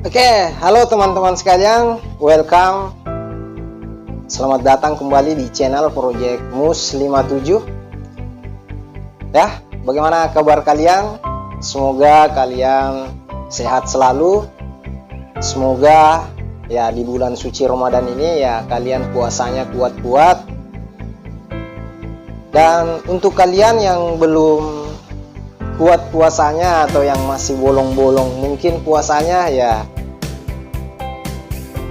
Oke, halo teman-teman sekalian, welcome. Selamat datang kembali di channel Project Mus 57. Ya, bagaimana kabar kalian? Semoga kalian sehat selalu. Semoga ya di bulan suci Ramadan ini ya kalian puasanya kuat-kuat. Dan untuk kalian yang belum kuat puasanya atau yang masih bolong-bolong mungkin puasanya, ya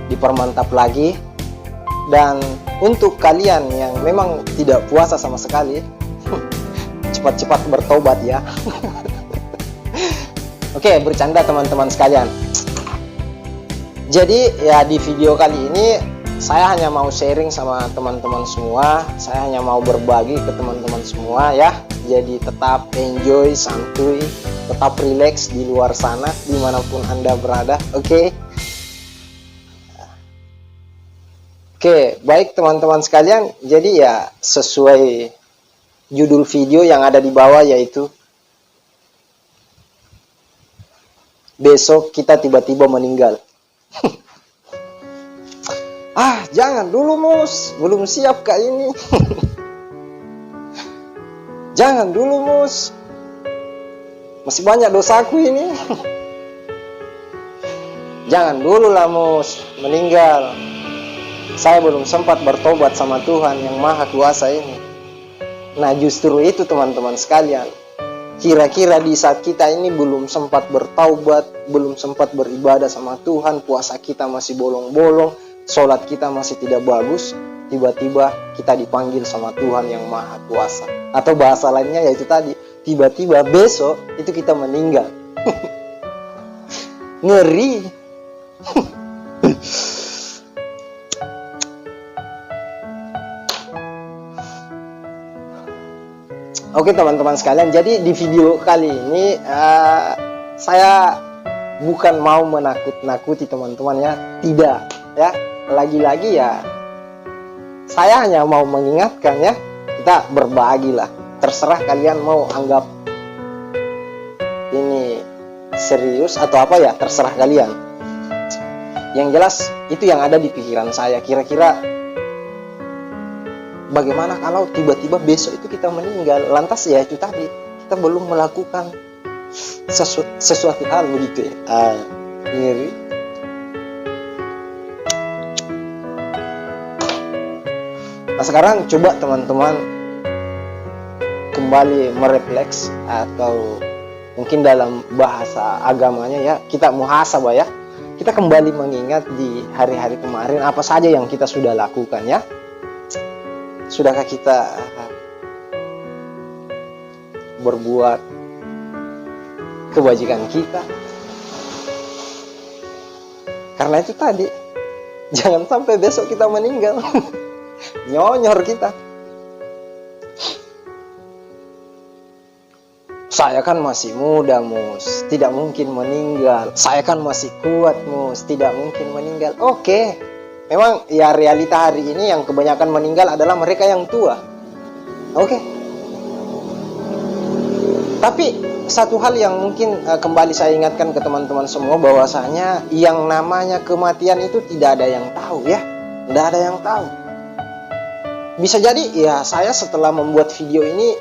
dipermantap lagi. Dan untuk kalian yang memang tidak puasa sama sekali, cepat-cepat bertobat ya. Oke, bercanda teman-teman sekalian. Jadi ya di video kali ini saya hanya mau sharing sama teman-teman semua. Saya hanya mau berbagi ke teman-teman semua ya. Jadi tetap enjoy, santuy, tetap relax di luar sana dimanapun Anda berada. Oke, baik teman-teman sekalian. Jadi ya sesuai judul video yang ada di bawah, yaitu besok kita tiba-tiba meninggal. Jangan dulu Mus, belum siap kak ini. Jangan dulu Mus, masih banyak dosaku ini. Jangan dulu lah Mus, meninggal. Saya belum sempat bertobat sama Tuhan yang Maha Kuasa ini. Nah justru itu teman-teman sekalian, kira-kira di saat kita ini belum sempat bertaubat, belum sempat beribadah sama Tuhan, puasa kita masih bolong-bolong, sholat kita masih tidak bagus, tiba-tiba kita dipanggil sama Tuhan yang Maha Kuasa. Atau bahasa lainnya yaitu tadi, tiba-tiba besok itu kita meninggal. Ngeri. Oke teman-teman sekalian, jadi di video kali ini saya bukan mau menakut-nakuti teman-teman ya, tidak ya. Lagi-lagi ya saya hanya mau mengingatkan ya, kita berbagi lah. Terserah kalian mau anggap ini serius atau apa ya, terserah kalian. Yang jelas itu yang ada di pikiran saya. Kira-kira bagaimana kalau tiba-tiba besok itu kita meninggal? Lantas ya itu tadi, kita belum melakukan sesuatu hal begitu ya. Ngeri. Nah sekarang coba teman-teman kembali merefleks, atau mungkin dalam bahasa agamanya ya, kita muhasabah ya. Kita kembali mengingat di hari-hari kemarin apa saja yang kita sudah lakukan ya. Sudahkah kita berbuat kebajikan kita? Karena itu tadi, jangan sampai besok kita meninggal. Nyonyor kita. Saya kan masih muda Mus, tidak mungkin meninggal. Saya kan masih kuat Mus, tidak mungkin meninggal. Oke, memang ya realita hari ini yang kebanyakan meninggal adalah mereka yang tua. Oke. Tapi satu hal yang mungkin kembali saya ingatkan ke teman-teman semua, bahwasanya yang namanya kematian itu tidak ada yang tahu ya. Tidak ada yang tahu. Bisa jadi ya saya setelah membuat video ini,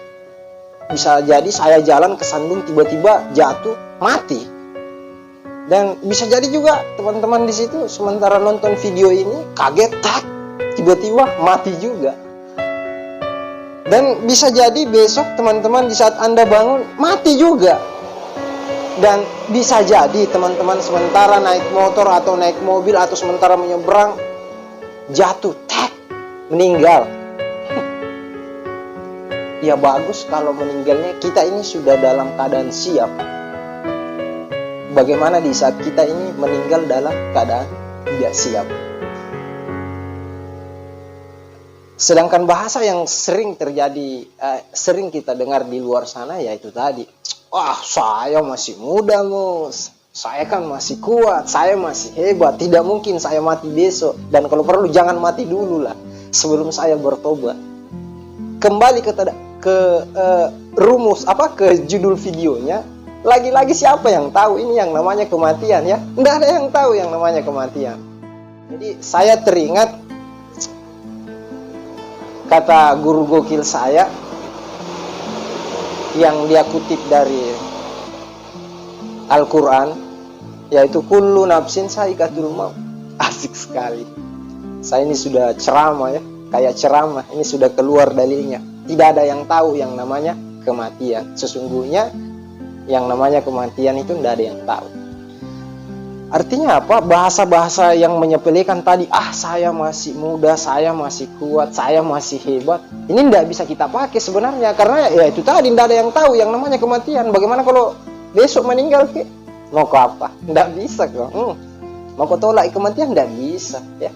bisa jadi saya jalan kesandung tiba-tiba jatuh mati. Dan bisa jadi juga teman-teman di situ sementara nonton video ini kaget, tiba-tiba mati juga. Dan bisa jadi besok teman-teman di saat Anda bangun mati juga. Dan bisa jadi teman-teman sementara naik motor atau naik mobil atau sementara menyeberang jatuh, meninggal. Ya bagus kalau meninggalnya kita ini sudah dalam keadaan siap. Bagaimana di saat kita ini meninggal dalam keadaan tidak siap? Sedangkan bahasa yang sering terjadi, sering kita dengar di luar sana, yaitu tadi, saya masih muda Mus, saya kan masih kuat, saya masih hebat, tidak mungkin saya mati besok. Dan kalau perlu jangan mati dulu lah sebelum saya bertobat. Kembali ke rumus ke judul videonya, Lagi-lagi siapa yang tahu ini yang namanya kematian ya? Tidak ada yang tahu yang namanya kematian. Jadi saya teringat kata guru gokil saya yang dia kutip dari Al-Quran, yaitu kullu nafsin sa'iqatul maut. Asik sekali. Saya ini sudah ceramah ya, kayak ceramah. Ini sudah keluar dalilnya. Tidak ada yang tahu yang namanya kematian. Sesungguhnya yang namanya kematian itu tidak ada yang tahu. Artinya apa? Bahasa-bahasa yang menyepelekan tadi, saya masih muda, saya masih kuat, saya masih hebat, ini tidak bisa kita pakai sebenarnya. Karena ya itu tadi, tidak ada yang tahu yang namanya kematian. Bagaimana kalau besok meninggal? Mau ke apa? Tidak bisa kok. Mau kau tolak kematian? Tidak bisa ya.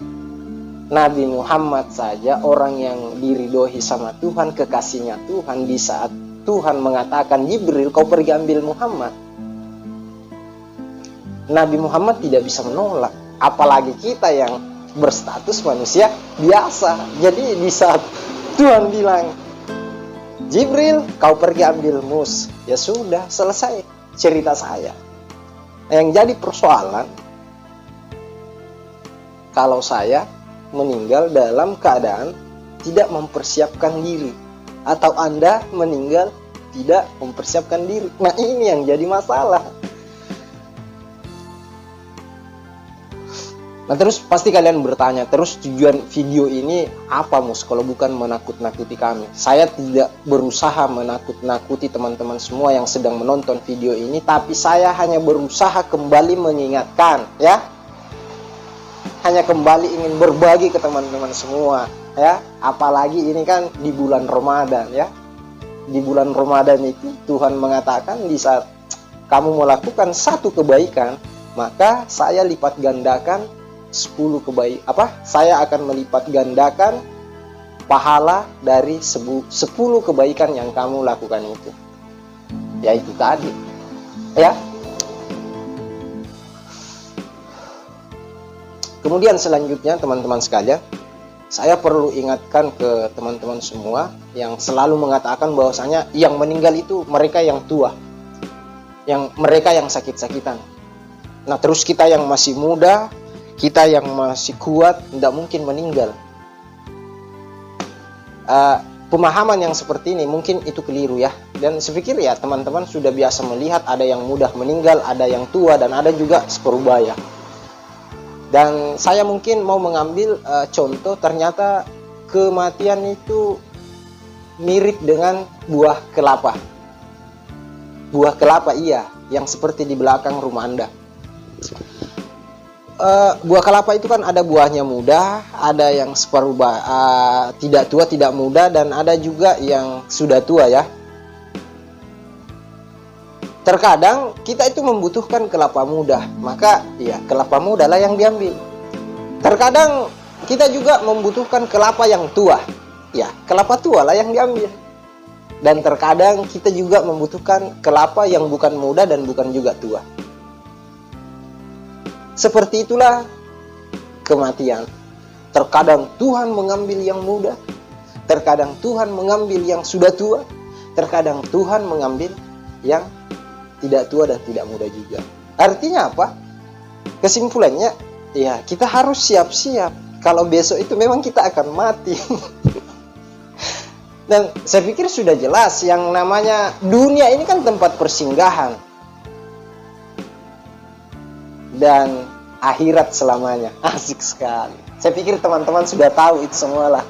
Nabi Muhammad saja, orang yang diridhoi sama Tuhan, kekasihnya Tuhan, di saat Tuhan mengatakan, Jibril kau pergi ambil Muhammad, Nabi Muhammad tidak bisa menolak. Apalagi kita yang berstatus manusia biasa. Jadi di saat Tuhan bilang, Jibril kau pergi ambil Mus, ya sudah, selesai cerita saya. Yang jadi persoalan, kalau saya meninggal dalam keadaan tidak mempersiapkan diri, atau Anda meninggal tidak mempersiapkan diri. Nah ini yang jadi masalah. Nah terus pasti kalian bertanya, terus tujuan video ini apa Mus kalau bukan menakut-nakuti kami? Saya tidak berusaha menakut-nakuti teman-teman semua yang sedang menonton video ini, tapi saya hanya berusaha kembali mengingatkan ya. Hanya kembali ingin berbagi ke teman-teman semua ya. Apalagi ini kan di bulan Ramadan ya. Di bulan Ramadan itu Tuhan mengatakan di saat kamu melakukan satu kebaikan, maka saya lipat gandakan 10 saya akan melipat gandakan pahala dari 10 kebaikan yang kamu lakukan itu. Ya itu tadi. Ya. Kemudian selanjutnya teman-teman sekalian, saya perlu ingatkan ke teman-teman semua yang selalu mengatakan bahwasanya yang meninggal itu mereka yang tua, mereka yang sakit-sakitan. Nah terus kita yang masih muda, kita yang masih kuat, tidak mungkin meninggal. Pemahaman yang seperti ini mungkin itu keliru ya. Dan saya pikir ya teman-teman sudah biasa melihat ada yang mudah meninggal, ada yang tua, dan ada juga seperubaya. Dan saya mungkin mau mengambil contoh, ternyata kematian itu mirip dengan buah kelapa. Buah kelapa iya, yang seperti di belakang rumah Anda. Buah kelapa itu kan ada buahnya muda, ada yang separuh tidak tua, tidak muda, dan ada juga yang sudah tua ya. Terkadang kita itu membutuhkan kelapa muda, maka ya kelapa muda lah yang diambil. Terkadang kita juga membutuhkan kelapa yang tua, ya kelapa tua lah yang diambil. Dan terkadang kita juga membutuhkan kelapa yang bukan muda dan bukan juga tua. Seperti itulah kematian. Terkadang Tuhan mengambil yang muda, terkadang Tuhan mengambil yang sudah tua, terkadang Tuhan mengambil yang tidak tua dan tidak muda juga. Artinya apa? Kesimpulannya, ya kita harus siap-siap. Kalau besok itu memang kita akan mati. Dan saya pikir sudah jelas, yang namanya dunia ini kan tempat persinggahan. Dan akhirat selamanya. Asik sekali. Saya pikir teman-teman sudah tahu itu semualah.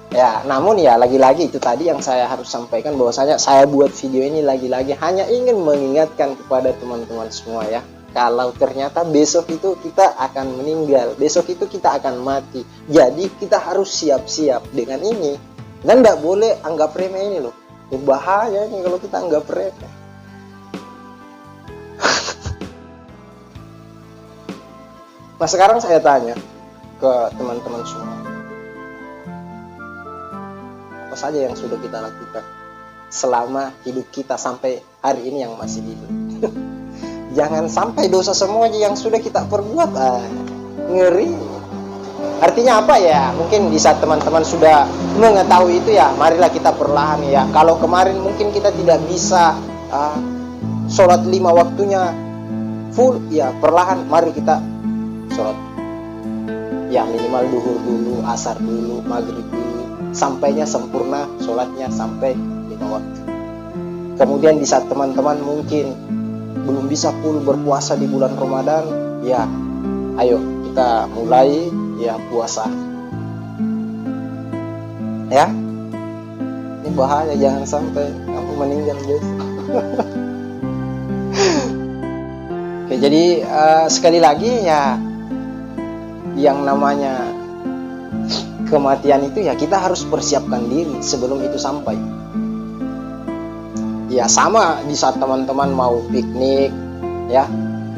Ya, namun ya lagi-lagi itu tadi yang saya harus sampaikan, bahwasanya saya buat video ini lagi-lagi hanya ingin mengingatkan kepada teman-teman semua ya. Kalau ternyata besok itu kita akan meninggal, besok itu kita akan mati. Jadi kita harus siap-siap dengan ini. Dan tidak boleh anggap remeh ini loh. Bahaya ini kalau kita anggap remeh. Nah sekarang saya tanya ke teman-teman semua, apa saja yang sudah kita lakukan selama hidup kita sampai hari ini yang masih hidup? Jangan sampai dosa semua yang sudah kita perbuat. Ngeri. Artinya apa ya? Mungkin di saat teman-teman sudah mengetahui itu ya, marilah kita perlahan ya. Kalau kemarin mungkin kita tidak bisa sholat 5 waktunya full, ya perlahan mari kita sholat ya minimal duhur dulu, asar dulu, maghrib dulu, sampainya sempurna sholatnya sampai 5 waktu. Kemudian di saat teman-teman mungkin belum bisa full berpuasa di bulan Ramadan, ya ayo kita mulai ya puasa ya. Ini bahaya, jangan sampai kamu meninggal guys. Oke, jadi sekali lagi ya, yang namanya kematian itu ya kita harus persiapkan diri sebelum itu sampai. Ya sama di saat teman-teman mau piknik ya,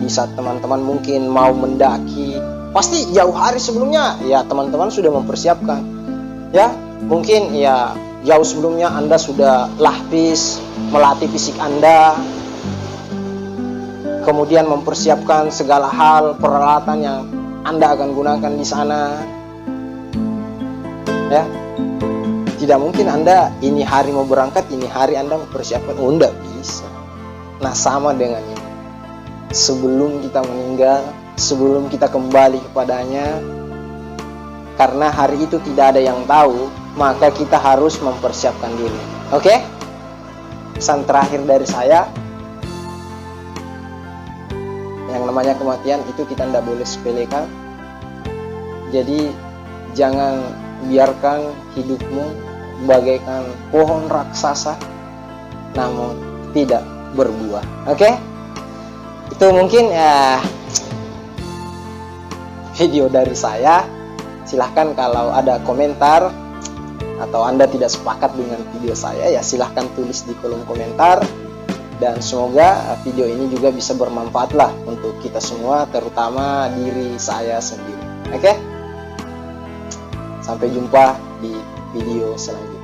di saat teman-teman mungkin mau mendaki, pasti jauh hari sebelumnya ya teman-teman sudah mempersiapkan ya. Mungkin ya jauh sebelumnya Anda sudah melatih fisik Anda, kemudian mempersiapkan segala hal peralatan yang Anda akan gunakan di sana ya. Tidak mungkin Anda ini hari mau berangkat, ini hari Anda mempersiapkan, enggak bisa. Nah sama dengan ini, sebelum kita meninggal, sebelum kita kembali kepadanya, karena hari itu tidak ada yang tahu, maka kita harus mempersiapkan diri. Oke? Pesan terakhir dari saya, yang namanya kematian itu kita tidak boleh sepelekan. Jadi jangan biarkan hidupmu bagaikan pohon raksasa namun tidak berbuah. Oke? Itu mungkin ya video dari saya. Silahkan kalau ada komentar atau Anda tidak sepakat dengan video saya, ya silahkan tulis di kolom komentar. Dan semoga video ini juga bisa bermanfaat lah untuk kita semua, terutama diri saya sendiri. Oke? Sampai jumpa di video selanjutnya.